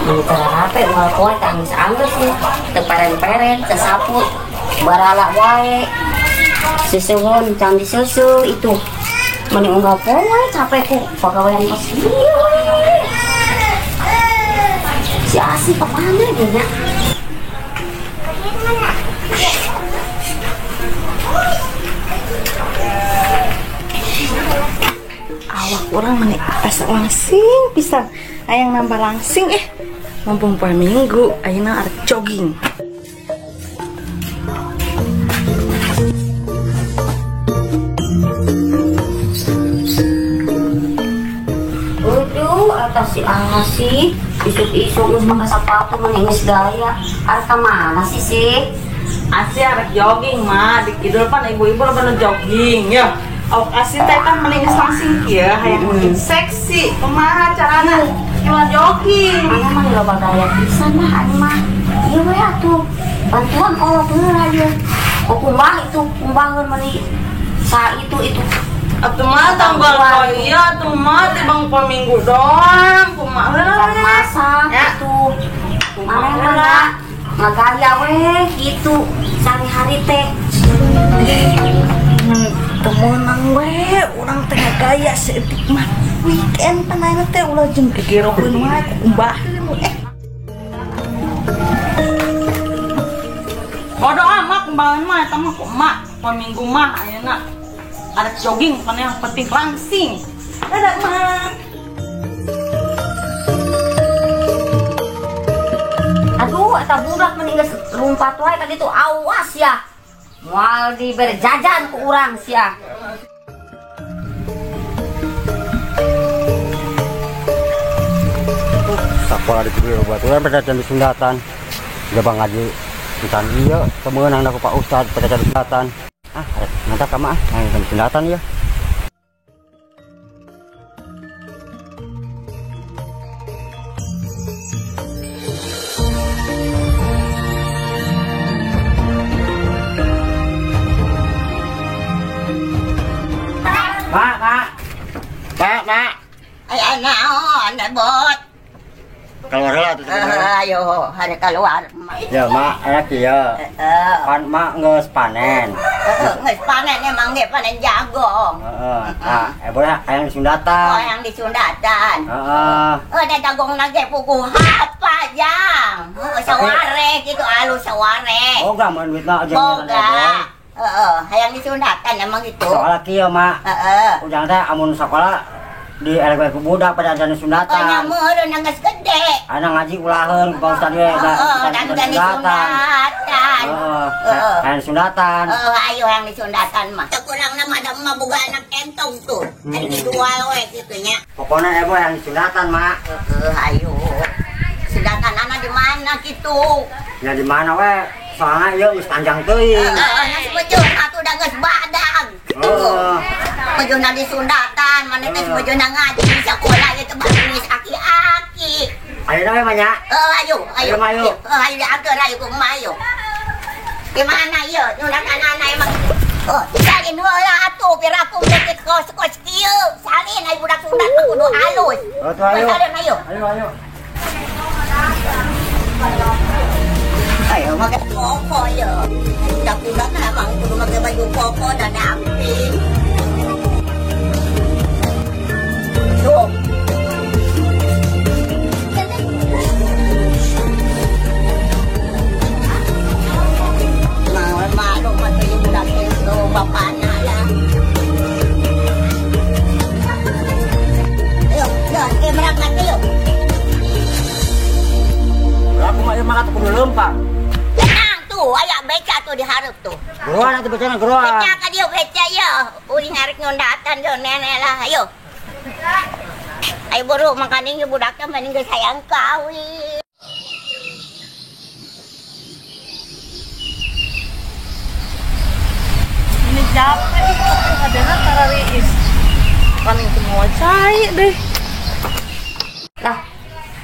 Mengitarape ulah poe kang anggeus nih teu peren-peren teu sapu barala wae sisuhun can disusu itu meni unggah poe capek ku pagawean kos si Asi kemana dia nya awak orang meni asa langsing pisang ayang nambah langsing mumpung poe minggu ayeuna arek jogging. Atas si Asi isuk-isuk geus mangga sapatu menengis gaya arek ka mana sih Asi arek jogging mah di kidul pan ibu-ibu pada jogging ya. Awak Asi teh kan menengis langsing kieu hayang makin seksi. Kumaha carana? Cuma jogging. Mana mah loba gaya pisan mah anu mah. Ieu we atuh. Bantuan kalau heula ieu. Kumaha itu kumbangun meuni sa itu atuh mah tanggal iya atuh mah tibang poe minggu doang kumaha heula masak itu kumaha mah ngagaya we gitu sehari-hari teh temenang we urang teh gaya seutik mah weekend panana teh ulah jeung gegerokeun wae kumbaheun bodo amat kumbaheun mah eta mah kumaha poe minggu mah ayeuna ada jogging karena yang penting langsing. Dadah mah. Aduh, eta budak mending geus lumpat wae ka ditu awas ya. Moal dibere jajan ku urang sia. Sakola di kieu baturan pada can disundatan. Gabang ngaji pisan ieu temeunang da ku Pak Ustad pada can disundatan. Mantap kama yang sundatan ya. Mak. Ay naon, bot. Keluar lah tuh. Ayo, hari keluar. Ya mak, enak ya. Kan mak geus panen. Geus panen emang ge panen jagung. Heeh. Nah, boleh hayang disundatan. Oh, yang disundatan. Heeh. Da jagungna ge puguh apa jang. Saware gitu alus saware. Oh, gak mun duitna jeung boga. Hayang disundatan emang gitu. Soalnya kieu mak. Ujang teh amun sakola di LW ku budak pada jan sundatan. Oh, nyameureun geus gede. Ana ngaji ulaheun Pak Ustad we dan disundatan. Hayang sundatan. Ayo yang disundatan mah. Teu kurangna madam mah boga anak entong tuh. Ari dijual we kitu nya. Pokona ebo yang disundatan mak. Ayo. Sundatan ana di mana kitu? Ya di mana we? Soalnya ieu geus panjang teuing. Nasi bejeun atuh da geus badag. Bejeunna di sundatan, mana teh bejeunna ngaji di sakola ieu teh baris aki-aki. Ayeuna we nya. Ayo. Ayo diantar ayo kumaha ayo. Di mana ieu? Sundatan ana emang. Salin heula atuh pirakum teh kos-kos kieu. Salin aya budak sundat mah kudu halus. Ayo. Salin ayo. Ayo make koko ya. Budak-budak emang kudu make baju koko dan damping. Tuh. Malu mati budak itu bapaknya lah. Ayo, jangan berangkat yuk. Aku mah mah atuh kudu leumpang. Tenang tuh, aya beca tuh dihareup tuh. Geroan atuh becana geroan. Beca ka dieu beca ya. Uing arek nyondatan tuh nenek lah, ayo. Ayo buru makaning budak teh mending geus hayang kawin. Ini capek adana tarariis. Kan itu mau cai deh. Lah,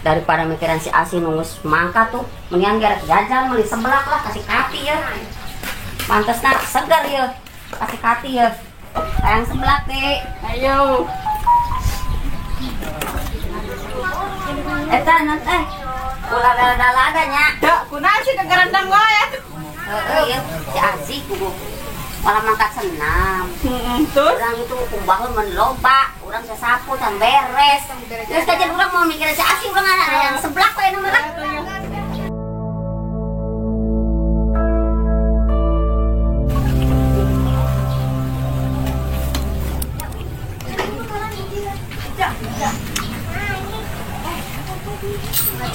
daripada mikiran si Asi nunggus mangka tuh, mendingan garek jajan meuli sebelak lah kasih kati ya. Pantesna seger ya. Kasih kati ya. Hayang sebelak deh. Ayo. Eta nanti Ulah dala-daladanya. Ya, kunaon sih kegerendang wae. Iya, si asik kudu malah mangkat senam. Terus Orang itu kumbahun menloba, orang sasapu dan beres. Terus kajian orang mau mikirin si asik, orang ada yang seblak kayak nomor.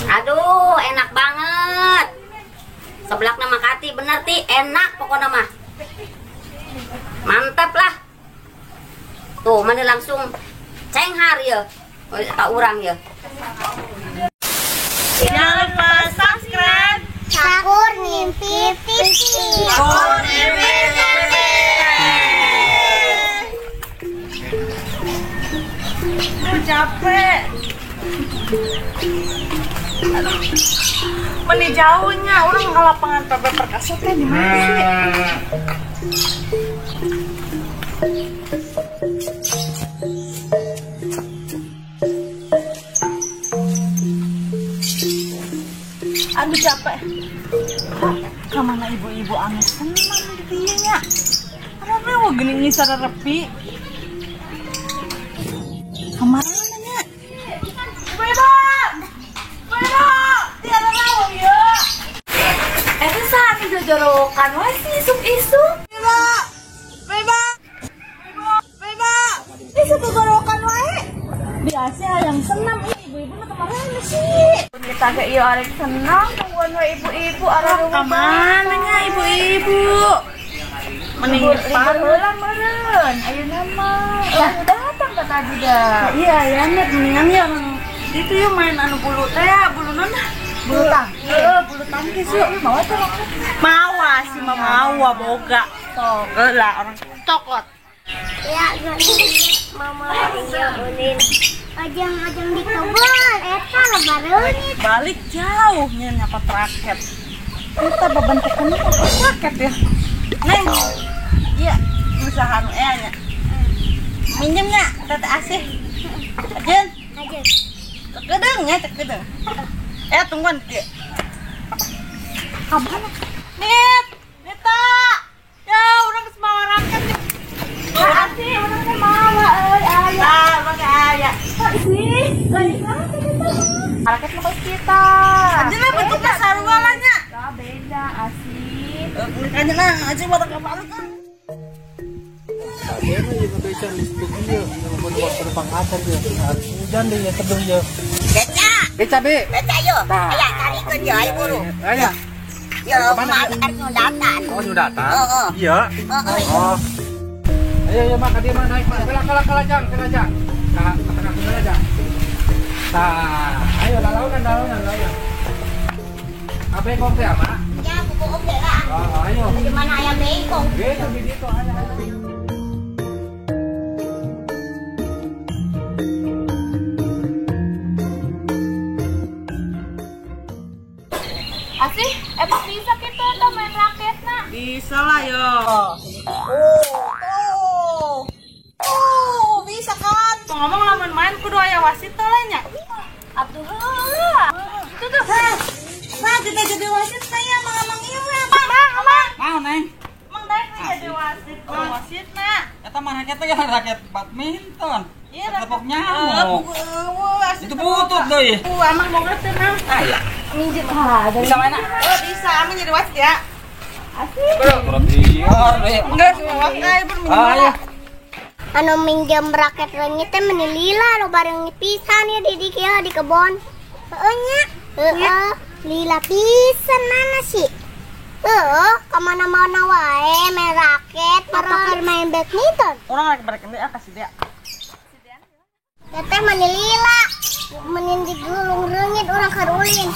Aduh, enak banget. Seblak nama Kati, bener ti, enak pokoknya mah. Mantap lah. Tuh, mana langsung cenghar ya. Tak urang ya. jangan lupa subscribe. Cakur Ngimpi TV. Capek. Meni jauhnya orang ke lapangan PB Perkasa teh di mana sih? Aduh capek. Kemana ibu-ibu anu senang di dieu nya? Kenapa mau geuning sararepi? Kemana nya? Ibu-ibu! Tiada naon ya. Eta saat jojorokan we sih isuk-isuk. Beba. Isuk jojorokan wae. Biasa yang senam ibu-ibu mah kemarin sih. Kita ge ieu arek senang tungguan we ibu-ibu arek kemana nya ibu-ibu? Mending depan heula meureun. Ayeuna mah datang ka tadi dah. Iya ya net mendingan ya itu yuk main anu bulu teh, bulu nona, bulu tangkis. Bulu tangkis yuk. Mau tuh? Mawa sih mawa boga. Tok. Lah orang cokot. Ya, mama unin. Ajang-ajang di kebun, eta lebareunit. Balik jauh nya nyapa raket. Kita bebentukan apa raket ya? Neng. Iya, usaha anu nya. Minjemnya tete asih. Ajen. Aja. Gedeng ya, cek gedeng. Tungguan dia. Kemana? Nita. Ya, orang kesemawa raket nih. Makasih, orang kesemawa. Ayah. Nah, pakai ayah. Sih, lagi mana kita? Raket mau kita. Aja lah bentuknya sarungalanya. Nah, beda, asik. Makanya nah, aja mau kemana kan? Dia mah yang ngebecan listrik dia, yang membuat penumpang atas dia. Hujan deh ya sedang ya. Beca be. Beca yo. Aya tarikeun yo ai buru. Ayah. Yo, kumaha arek nyudatan. Oh nyudatan. Heeh. Iya. Oh. Ayo mak dia mah naik mak. Kelajang. Nah, tengah kelajang. Nah, ayo launan. Apa yang kau teh mak? Ya, buku oke lah. Oh, ayo. Di mana aya bengkong? Gitu gitu ayo. Asih, eta bisa kita tuh main raket na. Bisa lah yo. Bisa kan? Ngomong lamun main kudu aya wasit teh nya. Abdullah. Itu tuh. Nah, kita jadi wasit saya mang ieu ya. Mang. Mau, Neng. Mang daek jadi wasit. Wasitna. Eta mah raket teh raket badminton. Iya, tepok nyamuk. Wasit. Itu butut deui. Amang mau ngerti nah. Aya. Minjem bisa main. Oh, bisa. Amang jadi wasit ya. Asik. Kurang liar deh. Enggak cuma wakai Ayo. Anu minjem raket reungit teh meni lila lo bareng pisan ya di kieu di kebon. Heuh nya. Heuh. Lila pisan mana sih? Ka mana-mana wae main raket, apakah main badminton? orang lagi balik ini kasih dia. Teteh meni lila. Menin digulung reungit urang karulin.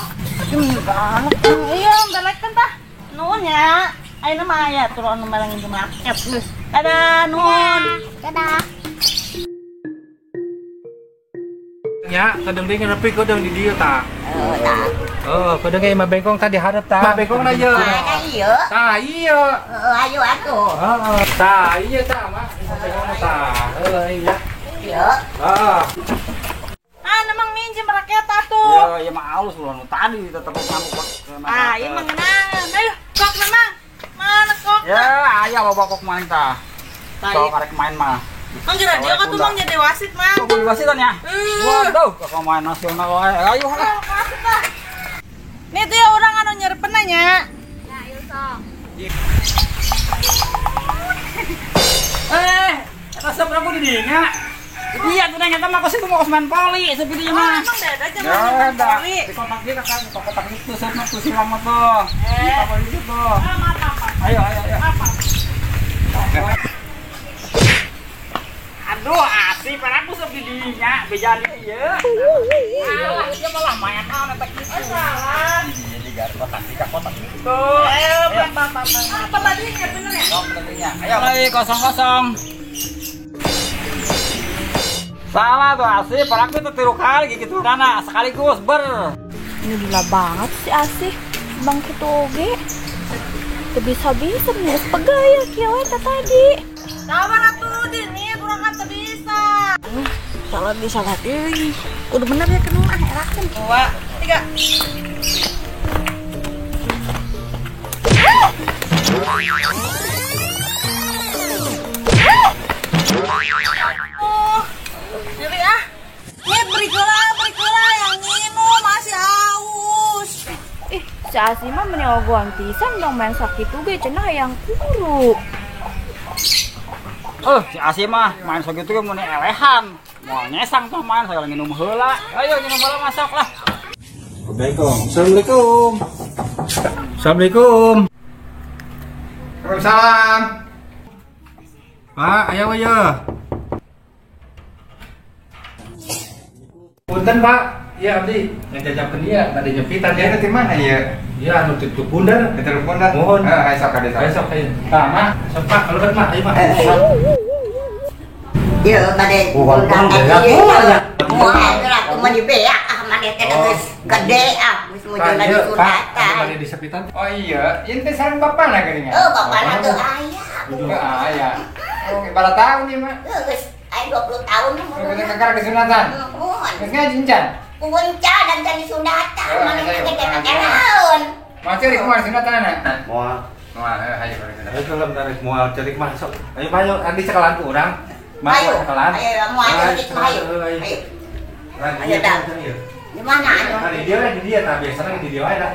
Iya, balik kan tah. Nuhun ya. Ayeuna mah aya turun anu melengin jeung raket geus. Dadah, nuhun. Dadah. Ya, kadang dia ngerepi kadang di dia tak. Oh, kadang kayak bengkong tadi hadap tak. Mah bengkong na ye. Ada ieu. Tah iya. Ayo atuh. Heeh. Tah iya tah mah. Bengkong tah. Iya. Ieu. Heeh. Namang minjem raket atuh. Ya halus loh tadi tetep ngamuk Pak. Ah, iya mah ngenangan. Ayo, kok memang. Mana kok? Ya, aya bawa kok main tah. Sok arek main mah. Mang geura dia ka tuh mang jadi wasit mah. Kok boleh wasitan ya? Waduh, kok main nasional wae. Ayo lah. Wasit lah. Nih tuh ya orang anu nyerpen nya. Ya, ayo sok. Eta sabra ku di dinya. Iya, tuh nanya mah kos itu mau main poli, sepi dia mah. Emang dada aja Ya, mang dah. poli. Di kontak dia kan, kontak itu sama tuh si Mama tuh. Apa itu tuh? Ayo. Aduh, asih peraku sepi dinya, bejali ieu. Ah, dia malah main naon eta kitu. Salah. Jadi gar kotak itu. Ayo, apa tadinya bener ya? Sok tadinya. Ayo, kosong. Salah tuh asih, peraku itu tiru kali gitu nana sekaligus ber. Ini gila banget sih asih. Bang kitu oge. Teu bisa-bisa geus pegaya kieu eta tadi. Sabar atuh Dini, kurang kan teu bisa. Salah bisa deui. Udah bener ya kenal mah erakeun. 2, 3. Jadi ah, nih berikula yang minum masih haus. Si Asi mah menyogoan pisan dong main sakit juga cenah yang kuru. Si Asia mah main segitu kan mau elehan. Mau nyesang tuh main saya lagi minum heula. Ayo minum heula masuk lah. Assalamualaikum. Waalaikumsalam. Pak, ayo. Punten Pak, iya abdi ngejajabkeun dia, bade nyepitan ya. Di mana ya? Iya, anu tutup bundar. Tutup bundar. Mohon. Ayo sok ka desa. Sok ayo. Tah, Mak, sok Pak, kalau Mak, ayo Mak. Ieu bade undang ieu. Moal gerak kumaha di beak ah mane teh geus gede geus mujuna di Sundatan. Bade di sepitan. Oh iya, ieu teh sareng bapana geuningan. Bapana teu aya. Aya. Oh, berapa tahun nih, Mak? Geus aya 20 tahun mah. Kita kakak ke sunatan. Mohon. Geus ngajincan. Punca dan jadi Sundatan mana ayo, teh ayo. naon. Masih di kumar sunatan anak. Moal. Wah, ayo kita. Ayo kalau tarik moal cerik masuk. Ayo ayo andi sekelan urang. Ayo, sekelan. ayo mau aja gitu ayo. Ayo. Ayo dah. Di mana anu? Di dia nah biasanya di dia aja.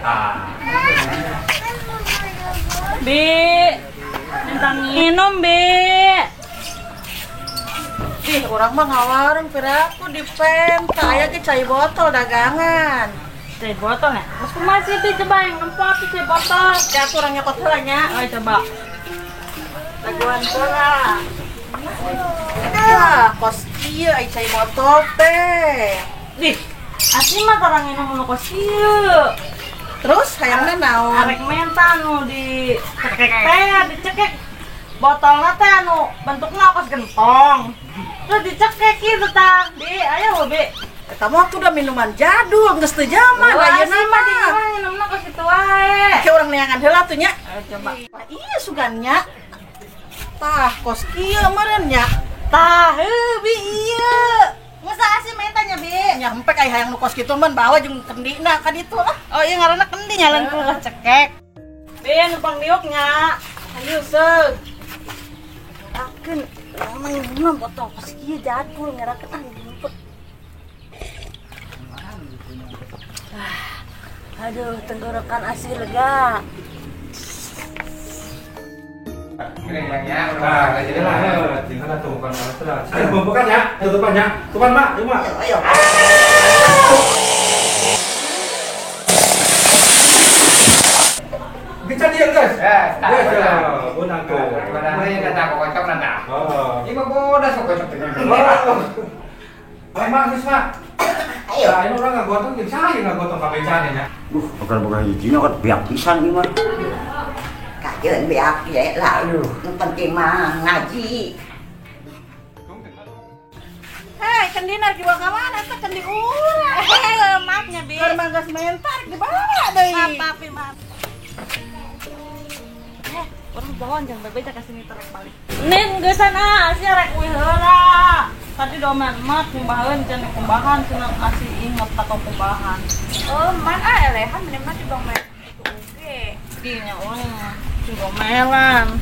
Bi, minta minum Bi. Ih, orang mah ngawarin piraku di penta aya ge cai botol dagangan. Cai botol ya? Mas masih Bi coba yang nempot cai botol. Ya kurang nyokot heula nya. Ayo coba. Laguan heula. Ah, kos kieu ai cai botol teh. Dih, asli mah orang minum nu kos kieu. Terus hayangna naon? Arek menta nu dicekek teh, dicekek. Botolna teh anu bentukna kos gentong. Terus dicekek kitu tah. Bi, ayo Bi. Eta mah udah minuman jadul, geus teu zaman ayeuna mah di minumna kos kitu wae. Ke urang neangan heula tuh nya. Ayo coba. Iya sugannya. Tah, kos kieu meureun nya. Tah, Bi ieu. Masa asih mentanya Bi? Nya empek aya hayang nu kos kitu mah bawa jeung kendina ka ditu lah. Oh iya ngaranna kendi nyaleun ku cekek. Bi numpang diuk nya. Ayo seug. Akeun emang minum botol kos kieu jadul ngarakeun ah ngumpet. Aduh, tenggorokan asli lega. Nah, jadi lah, tinggal tutupan sudah. Bukan ya, tutupannya. Tutupan Mak, yuk Mak. Ayo. Bisa dia guys. Ya, bunang tuh. Ini kata kocok nanda. Oh. Ini mah bodas kok kocok dengan. Ayo Mak, geus Mak. Ayo. Ini orang nggak gotong, bisa aja nggak gotong kabecanya ya. Bukan hijina kan biak pisan ieu mah. Kajeun beak ye lah. Nu penting mah ngaji. Hei, kendina dibawa ka mana? Teh kendi urang. Lemaknya Bi. Keur manggas mentar dibawa deui. Maaf, maaf. Orang bawaan jangan bebeda kasih terus balik. Nin geusan ah, sia rek we heula. Tadi domen mat kumbahan jangan kumbahan senang asih ingat atau kumbahan. Oh, man elehan bener mah di domen. Oke. Dinya di domelan.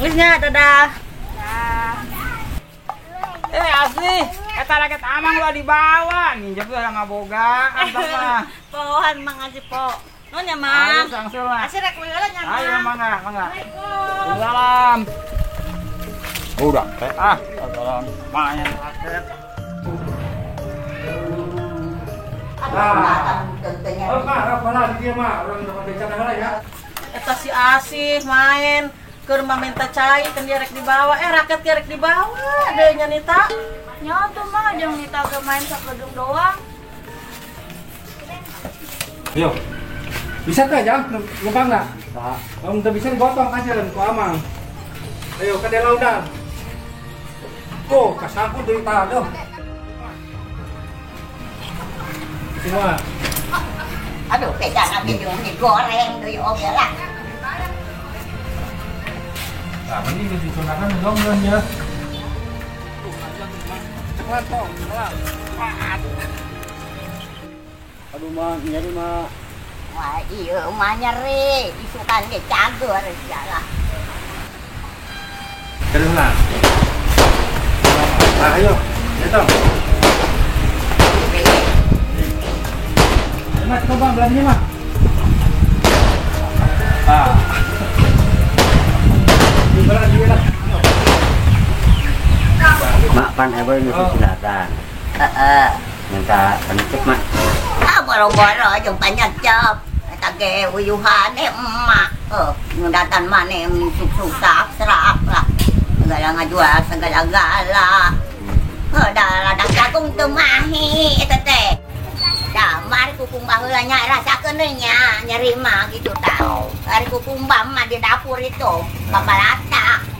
Geusnya dadah. Asli, eta raket amang lo dibawa, nih jadi udah ngaboga, antap mah. Pohan mang aja po. Nunya mang. Ayo sangsul lah. Asih rek meula nya. Ayo mangga. Salam. Udah, teh. Salam. Mayan raket. Apa lagi dia mah? Orang dapat bicara lah ya. Eta si Asih main keur minta cai kan dia rek dibawa raket rek dibawa deh nya Nita nya tuh mah jeung Nita ge main sakedung doang. Yo. Bisa teh jang numpang enggak? Kalau udah bisa digotong aja dan ku amang. Ayo ke laudan. Oh, kasangku deui tah aduh. Semua. Aduh, pegangan digoreng deui oge lah. Nah, ini digunakan dong ya. Aduh mah nyari mah. Wah, iya mah nyeri, isukan ge cager segala. Terus lah. Nah, ayo. Itu. Mas, coba belanja mah. Mak pan ewe ini silatan. Minta penutup mak. Boro-boro jeung panyacep. Eta ge uyuhane emak. Ngedatan maneh susah serak lah. Segala ngajual segala-gala. Da ladang jagung teu mahi eta teh. Da mari kukumbah heula nya rasakeun deui nya nyeri mah gitu tah. Ari kukumbah mah di dapur itu babalata.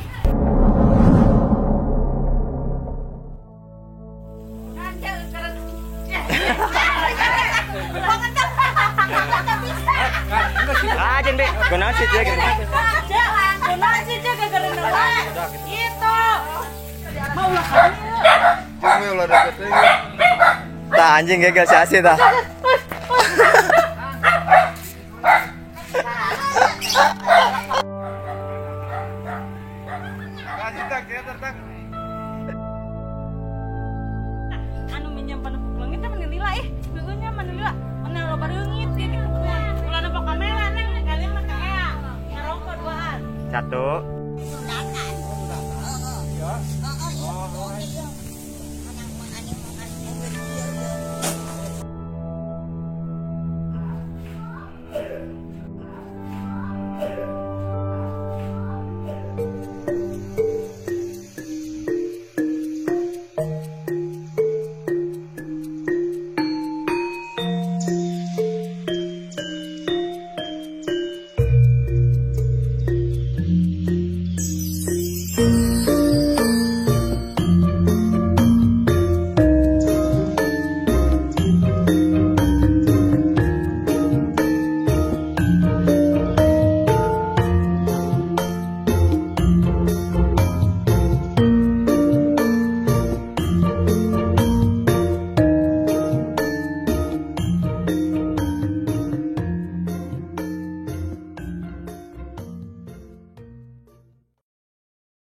Jeung deh, kenal sih dia gitu. Kenal sih dia gara-gara itu. Mau lah kan. Jangan ulah deket lagi. Tah anjing gagal si Asih tah. Anu minjem panepuk leungit teh manilila heueunya manilila. Mana lo bareungit dia di kebun. Ulah nempo kamera nang kalian mah kaea. Ngarokok duaan. Satu.